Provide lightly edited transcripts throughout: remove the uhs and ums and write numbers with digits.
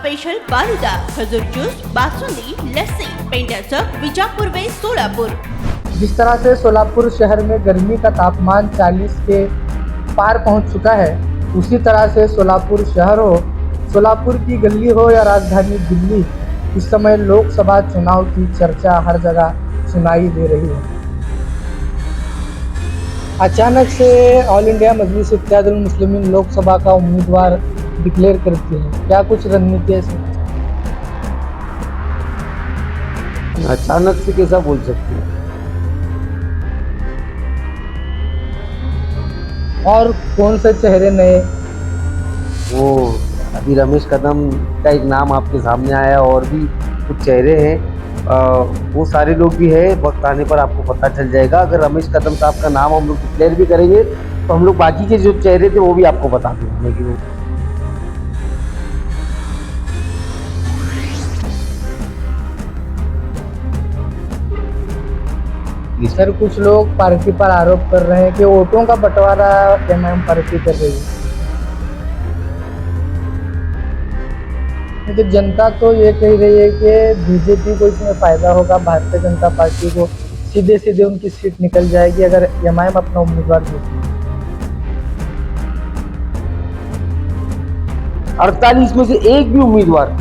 Special falooda, खजूर juice, basundi, लस्सी, पेंडा चौक, विजापूर वे सोलापुर। जिस तरह से सोलापुर शहर में गर्मी का तापमान 40 के पार पहुंच चुका है, उसी तरह से सोलापुर शहर हो, सोलापुर की गली हो या राजधानी दिल्ली, इस समय लोकसभा चुनाव की चर्चा हर जगह सुनाई दे रही है। अचानक से ऑल इंडिया मजलिस इत्तेहादुल मुस्लिमीन लोकसभा का उम्मीदवार डिक्लेयर करती है, क्या कुछ रणनीति है? अचानक से कैसा बोल सकते हैं? और कौन से चेहरे नए? वो अभी रमेश कदम का एक नाम आपके सामने आया, और भी कुछ चेहरे हैं। वो सारे लोग भी है, वक्त आने पर आपको पता चल जाएगा। अगर रमेश कदम साहब का नाम हम लोग डिक्लेयर भी करेंगे तो हम लोग बाकी के जो चेहरे थे वो भी आपको बता देंगे। लेकिन सर, कुछ लोग पार्टी पर आरोप कर रहे हैं कि वोटों का बंटवारा एमआईएम पार्टी कर रही है, लेकिन जनता तो ये कह रही है कि बीजेपी को इसमें फायदा होगा, भारतीय जनता पार्टी को सीधे सीधे उनकी सीट निकल जाएगी अगर एमआईएम अपना उम्मीदवार देती है। 48 में से एक भी उम्मीदवार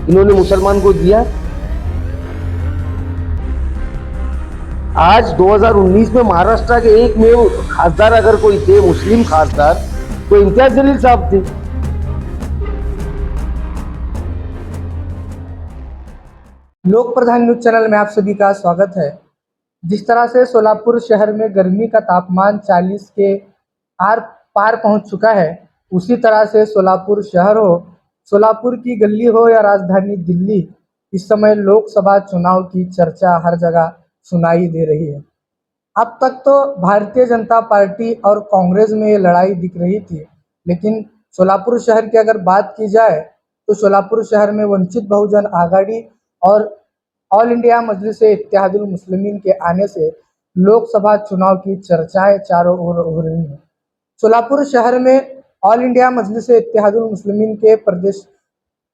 इन्होंने मुसलमान को दिया। आज 2019 में महाराष्ट्र के एक में खासदार अगर कोई थे, मुस्लिम खासदार, तो इम्तियाज जलील साहब थे। लोक प्रधान न्यूज चैनल में आप सभी का स्वागत है। जिस तरह से सोलापुर शहर में गर्मी का तापमान 40 के पार पहुंच चुका है, उसी तरह से सोलापुर शहर हो, सोलापुर की गली हो या राजधानी दिल्ली, इस समय लोकसभा चुनाव की चर्चा हर जगह सुनाई दे रही है। अब तक तो भारतीय जनता पार्टी और कांग्रेस में ये लड़ाई दिख रही थी, लेकिन सोलापुर शहर की अगर बात की जाए तो सोलापुर शहर में वंचित बहुजन आघाड़ी और ऑल इंडिया मजलिस इत्तेहादुल मुस्लिमीन के आने से लोकसभा चुनाव की चर्चाएं चारों ओर हो रही हैं। सोलापुर शहर में ऑल इंडिया मजलिस इत्तेहादुल मुस्लिमीन के प्रदेश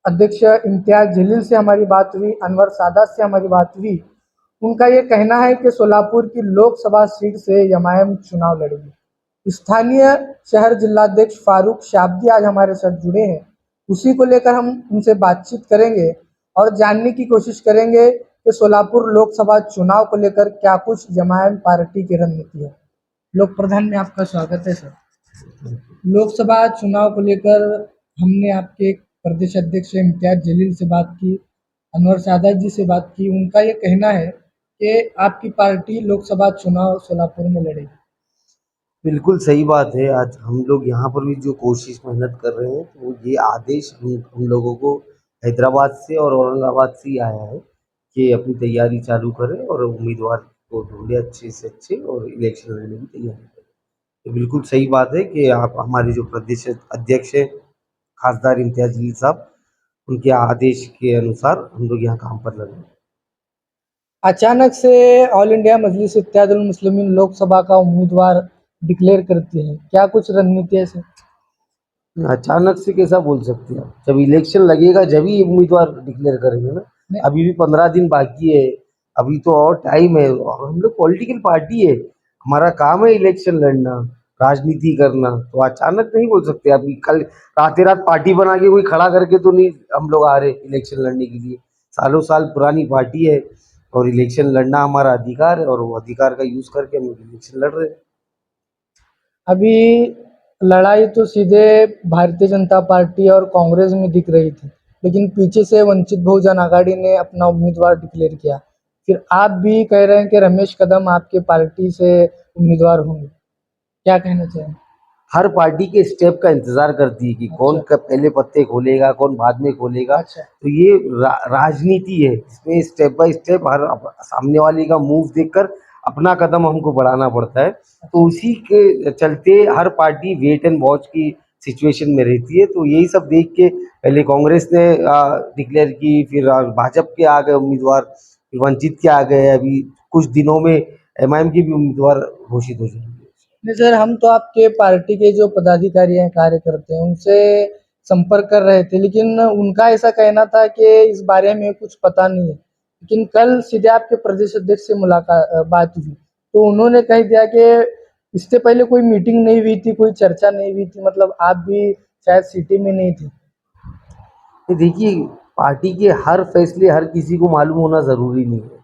अध्यक्ष इम्तियाज जलील से हमारी बात हुई, अनवर सादात से हमारी बात हुई। उनका ये कहना है कि सोलापुर की लोकसभा सीट से एमआईएम चुनाव लड़ेगी। स्थानीय शहर जिलाध्यक्ष फारूक शाब्दी आज हमारे साथ जुड़े हैं, उसी को लेकर हम उनसे बातचीत करेंगे और जानने की कोशिश करेंगे कि सोलापुर लोकसभा चुनाव को लेकर क्या कुछ एमआईएम पार्टी की रणनीति है। लोक प्रधान में आपका स्वागत है सर। लोकसभा चुनाव को लेकर हमने आपके प्रदेश अध्यक्ष इम्तियाज जलील से बात की, अनवर सादात जी से बात की। उनका ये कहना है कि आपकी पार्टी लोकसभा चुनाव सोलापुर में लड़ेगी। बिल्कुल सही बात है। आज हम लोग यहाँ पर भी जो कोशिश मेहनत कर रहे हैं, तो ये आदेश हम लोगों को हैदराबाद से और औरंगाबाद से ही आया है कि अपनी तैयारी चालू करें और उम्मीदवार को ढूंढे अच्छे से अच्छे और इलेक्शन लड़ने की तैयारी करें। तो बिल्कुल सही बात है कि आप हमारे जो प्रदेश अध्यक्ष है खासदार इम्तियाज जलील साहब, उनके आदेश के अनुसार हम लोग यहाँ काम पर लगे हैं। अचानक से ऑल इंडिया मजलिस इत्तेहादुल मुस्लिमीन लोकसभा का उम्मीदवार डिक्लेयर करती है, क्या कुछ रणनीति है सर? अचानक से कैसा बोल सकते हैं? जब इलेक्शन लगेगा जब ही उम्मीदवार डिक्लेयर करेंगे ना। अभी भी 15 दिन बाकी है, अभी तो और टाइम है। और हम लोग पॉलिटिकल पार्टी है, हमारा काम है इलेक्शन लड़ना, राजनीति करना। तो अचानक नहीं बोल सकते। अभी कल रात रात पार्टी बना के कोई खड़ा करके तो नहीं हम लोग आ रहे इलेक्शन लड़ने के लिए। सालों साल पुरानी पार्टी है और इलेक्शन लड़ना हमारा अधिकार है, और वो अधिकार का यूज करके हम इलेक्शन लड़ रहे हैं। अभी लड़ाई तो सीधे भारतीय जनता पार्टी और कांग्रेस में दिख रही थी, लेकिन पीछे से वंचित बहुजन आघाड़ी ने अपना उम्मीदवार डिक्लेयर किया। फिर आप भी कह रहे हैं कि रमेश कदम आपके पार्टी से उम्मीदवार होंगे, क्या कहना चाहें? हर पार्टी के स्टेप का इंतजार करती है कि कौन कब पहले पत्ते खोलेगा, कौन बाद में खोलेगा। अच्छा। तो ये राजनीति है, इसमें स्टेप बाय स्टेप हर सामने वाले का मूव देखकर अपना कदम हमको बढ़ाना पड़ता है। तो उसी के चलते हर पार्टी वेट एंड वॉच की सिचुएशन में रहती है। तो यही सब देख के पहले कांग्रेस ने डिक्लेयर की, फिर भाजपा के आ गए उम्मीदवार, फिर वंचित के आ गए, अभी कुछ दिनों में एमआईएम के भी उम्मीदवार घोषित हो जाएंगे। नहीं सर, हम तो आपके पार्टी के जो पदाधिकारी हैं, कार्यकर्ते हैं, उनसे संपर्क कर रहे थे, लेकिन उनका ऐसा कहना था कि इस बारे में कुछ पता नहीं है। लेकिन कल सीधे आपके प्रदेश अध्यक्ष से बात हुई, तो उन्होंने कह दिया कि इससे पहले कोई मीटिंग नहीं हुई थी, कोई चर्चा नहीं हुई थी, मतलब आप भी शायद सिटी में नहीं थे। ये देखिए, पार्टी के हर फैसले हर किसी को मालूम होना ज़रूरी नहीं है,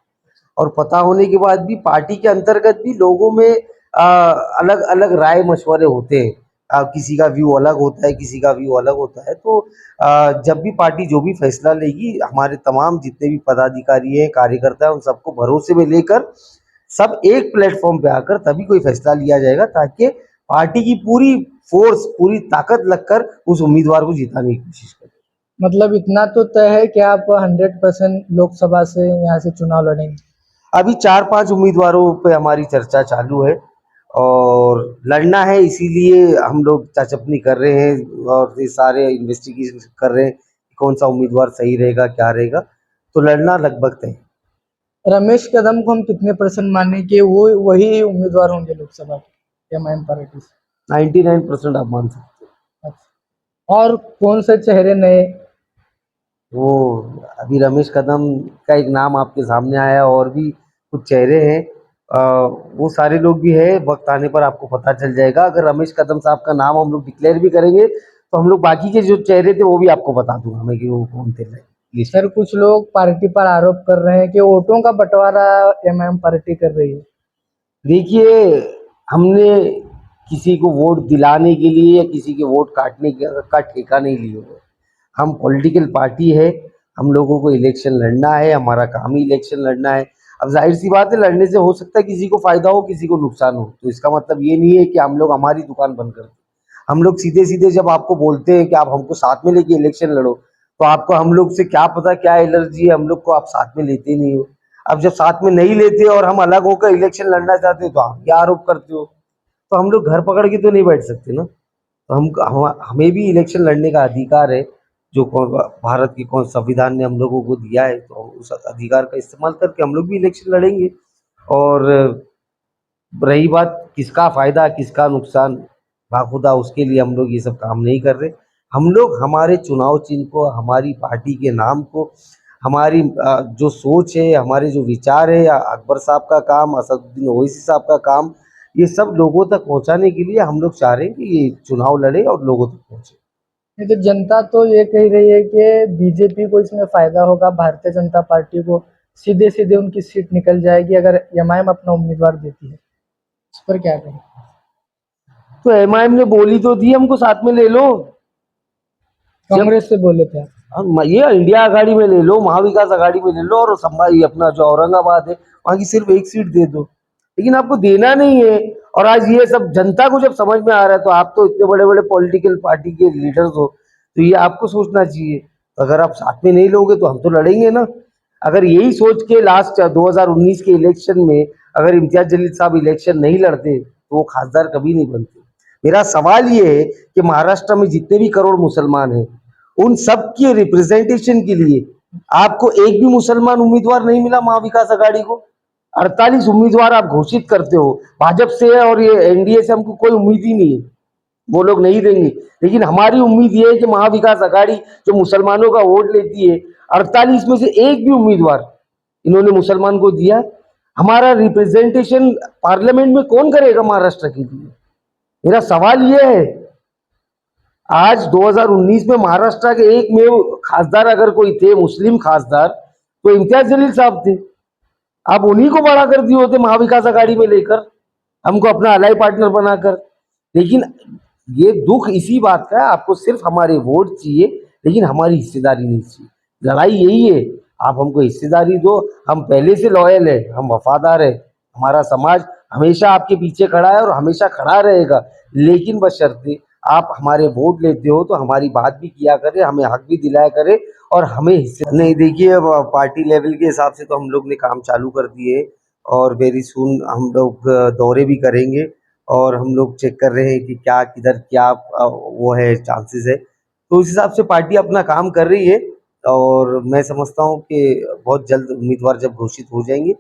और पता होने के बाद भी पार्टी के अंतर्गत भी लोगों में अलग अलग राय मशवरे होते हैं। किसी का व्यू अलग होता है, किसी का व्यू अलग होता है। तो जब भी पार्टी जो भी फैसला लेगी, हमारे तमाम जितने भी पदाधिकारी हैं, कार्यकर्ता हैं, उन सबको भरोसे में लेकर सब एक प्लेटफॉर्म पे आकर तभी कोई फैसला लिया जाएगा, ताकि पार्टी की पूरी फोर्स, पूरी ताकत लगकर उस उम्मीदवार को जिताने की कोशिश करें। मतलब इतना तो तय है कि आप 100% लोकसभा से यहाँ से चुनाव लड़ेंगे। अभी 4-5 उम्मीदवारों पे हमारी चर्चा चालू है, और लड़ना है, इसीलिए हम लोग चाचपनी कर रहे हैं और ये सारे इन्वेस्टिगेशन कर रहे हैं कि कौन सा उम्मीदवार सही रहेगा, क्या रहेगा। तो लड़ना लगभग तय है। रमेश कदम को हम कितने परसेंट माने कि वो वही उम्मीदवार होंगे लोकसभा के एमआईएम पार्टी से? 99% आप मान सकते अच्छा। और कौन से चेहरे नए? हो। वो अभी रमेश कदम का एक नाम आपके सामने आया, और भी कुछ चेहरे हैं। अ, वो सारे लोग भी है, वक्त आने पर आपको पता चल जाएगा। अगर रमेश कदम साहब का नाम हम लोग डिक्लेयर भी करेंगे, तो हम लोग बाकी के जो चेहरे थे वो भी आपको बता दूंगा मैं कि वो कौन थे लिस्ट। सर, कुछ लोग पार्टी पर आरोप कर रहे हैं कि वोटों का बंटवारा एमआईएम पार्टी कर रही है। देखिए, हमने किसी को वोट दिलाने के लिए या किसी के वोट काटने का ठेका नहीं लिया हुआ है। हम पॉलिटिकल पार्टी है, हम लोगों को इलेक्शन लड़ना है, हमारा काम ही इलेक्शन लड़ना है। अब जाहिर सी बात है, लड़ने से हो सकता है किसी को फायदा हो, किसी को नुकसान हो, तो इसका मतलब ये नहीं है कि हम लोग हमारी दुकान बंद कर दें। हम लोग सीधे सीधे जब आपको बोलते हैं कि आप हमको साथ में लेके इलेक्शन लड़ो, तो आपको हम लोग से क्या पता क्या एलर्जी है, हम लोग को आप साथ में लेते नहीं हो। अब जब साथ में नहीं लेते और हम अलग होकर इलेक्शन लड़ना चाहते हो, तो आप क्या आरोप करते हो। तो हम लोग घर पकड़ के तो नहीं बैठ सकते ना। तो हमें भी इलेक्शन लड़ने का अधिकार है, जो भारत की कौन संविधान ने हम लोगों को दिया है, तो उस अधिकार का इस्तेमाल करके हम लोग भी इलेक्शन लड़ेंगे। और रही बात किसका फायदा किसका नुकसान, बाखुदा उसके लिए हम लोग ये सब काम नहीं कर रहे। हम लोग हमारे चुनाव चिन्ह को, हमारी पार्टी के नाम को, हमारी जो सोच है, हमारे जो विचार है, या अकबर साहब का काम, असदुद्दीन ओवैसी साहब का काम, ये सब लोगों तक पहुंचाने के लिए हम लोग चाह रहे हैं कि ये चुनाव लड़े और लोगों तक पहुंचे। नहीं तो जनता तो ये कह रही है कि बीजेपी को इसमें फायदा होगा, भारतीय जनता पार्टी को सीधे सीधे उनकी सीट निकल जाएगी अगर एमआईएम अपना उम्मीदवार देती है। इस पर क्या कहें? तो एमआईएम ने बोली तो थी हमको साथ में ले लो। कांग्रेस से बोले थे आप? ये इंडिया आघाड़ी में ले लो, महाविकास आघाड़ी में ले लो, और संभाई अपना जो औरंगाबाद है वहां की सिर्फ एक सीट दे दो। लेकिन आपको देना नहीं है। और आज ये सब जनता को जब समझ में आ रहा है, तो आप तो इतने बड़े बड़े पॉलिटिकल पार्टी के लीडर्स हो, तो ये आपको सोचना चाहिए। अगर आप साथ में नहीं लोगे तो हम तो लड़ेंगे ना। अगर यही सोच के लास्ट 2019 के इलेक्शन में अगर इम्तियाज जलील साहब इलेक्शन नहीं लड़ते, तो वो खासदार कभी नहीं बनते। मेरा सवाल ये है कि महाराष्ट्र में जितने भी करोड़ मुसलमान हैं, उन सब के रिप्रेजेंटेशन के लिए आपको एक भी मुसलमान उम्मीदवार नहीं मिला महाविकास आघाड़ी को। 48 उम्मीदवार आप घोषित करते हो, भाजपा से और ये एनडीए से हमको कोई उम्मीद ही नहीं है, वो लोग नहीं देंगे। लेकिन हमारी उम्मीद ये है कि महाविकास आघाड़ी जो मुसलमानों का वोट लेती है, 48 में से एक भी उम्मीदवार इन्होंने मुसलमान को दिया। हमारा रिप्रेजेंटेशन पार्लियामेंट में कौन करेगा महाराष्ट्र के लिए? मेरा सवाल ये है। आज 2019 में महाराष्ट्र के एक में खासदार अगर कोई थे मुस्लिम खासदार, तो इम्तियाज जलील साहब थे। आप उन्हीं को बड़ा कर दिए होते महाविकास आघाड़ी में लेकर, हमको अपना अलाई पार्टनर बनाकर। लेकिन ये दुख इसी बात का है, आपको सिर्फ हमारे वोट चाहिए, लेकिन हमारी हिस्सेदारी नहीं चाहिए। लड़ाई यही है, आप हमको हिस्सेदारी दो, हम पहले से लॉयल है, हम वफादार है, हमारा समाज हमेशा आपके पीछे खड़ा है और हमेशा खड़ा रहेगा। लेकिन बशर्ते आप हमारे वोट लेते हो तो हमारी बात भी किया करें, हमें हक भी दिलाया करें, और हमें हिस्से नहीं। देखिए, अब पार्टी लेवल के हिसाब से तो हम लोग ने काम चालू कर दिए, और वेरी सून हम लोग दौरे भी करेंगे, और हम लोग चेक कर रहे हैं कि क्या किधर क्या वो है, चांसेस है। तो उस हिसाब से पार्टी अपना काम कर रही है, और मैं समझता हूँ कि बहुत जल्द उम्मीदवार जब घोषित हो जाएंगे,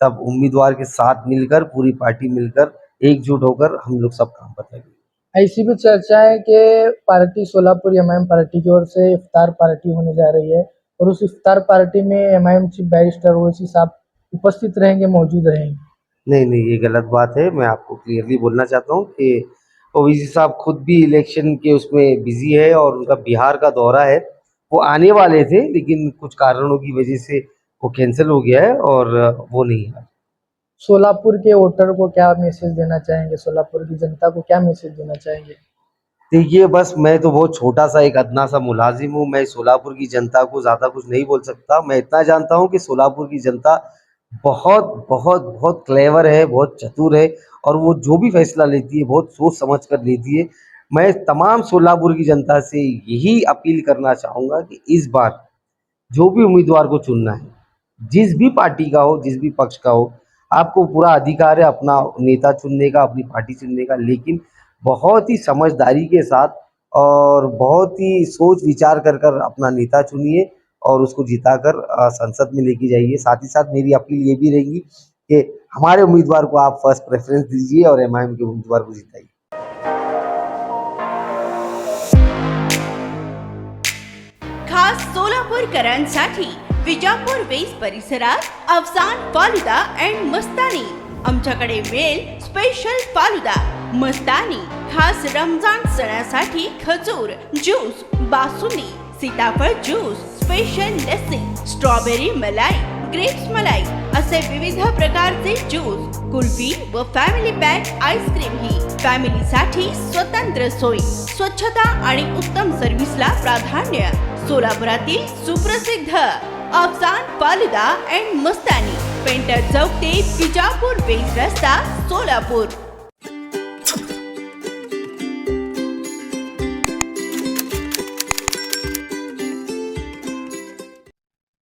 तब उम्मीदवार के साथ मिलकर पूरी पार्टी मिलकर एकजुट होकर हम लोग सब काम करेंगे। ऐसी भी चर्चा है कि पार्टी सोलापुर एमआईएम पार्टी की ओर से इफ्तार पार्टी होने जा रही है और उस इफ्तार पार्टी में एमआईएम चीफ बैरिस्टर ओवैसी साहब उपस्थित रहेंगे, मौजूद रहेंगे। नहीं नहीं, ये गलत बात है। मैं आपको क्लियरली बोलना चाहता हूँ कि ओवैसी साहब खुद भी इलेक्शन के उसमें बिजी है और उनका बिहार का दौरा है। वो आने वाले थे लेकिन कुछ कारणों की वजह से वो कैंसिल हो गया है और वो नहीं है। सोलापुर के वोटर को क्या मैसेज देना चाहेंगे, सोलापुर की जनता को क्या मैसेज देना चाहेंगे? देखिए, बस मैं तो बहुत छोटा सा एक अदना सा मुलाजिम हूँ। मैं सोलापुर की जनता को ज़्यादा कुछ नहीं बोल सकता। मैं इतना जानता हूँ कि सोलापुर की जनता बहुत बहुत बहुत क्लेवर है, बहुत चतुर है और वो जो भी फैसला लेती है बहुत सोच समझ कर लेती है। मैं तमाम सोलापुर की जनता से यही अपील करना चाहूँगा कि इस बार जो भी उम्मीदवार को चुनना है, जिस भी पार्टी का हो, जिस भी पक्ष का हो, आपको पूरा अधिकार है अपना नेता चुनने का, अपनी पार्टी चुनने का, लेकिन बहुत ही समझदारी के साथ और बहुत ही सोच विचार कर अपना नेता चुनिए और उसको जिताकर संसद में लेके जाइए। साथ ही साथ मेरी अपील ये भी रहेगी कि हमारे उम्मीदवार को आप फर्स्ट प्रेफरेंस दीजिए और एमआईएम के उम्मीदवार को जिताइए। खास सोलापूरकरांसाठी विजापूर वेस परिसरात अफसान फालुदा अँड मस्तानी आमच्याकडे मिळेल स्पेशल फालुदा मस्तानी, खास रमजान सणासाठी खजूर ज्यूस, बासुंदी, सीताफळ ज्यूस, स्पेशल लस्सी, स्ट्रॉबेरी मलाई, ग्रेप्स मलाई असे विविध प्रकारचे ज्यूस, कुल्फी व फॅमिली पॅक आईस्क्रीम ही फॅमिलीसाठी स्वतंत्र सोय, स्वच्छता आणि उत्तम सर्व्हिसला प्राधान्य। सोलापुरातील सुप्रसिद्ध Afsan falooda and Mastani, painter चौक ते विजापूर वेस रस्ता, सोलापूर।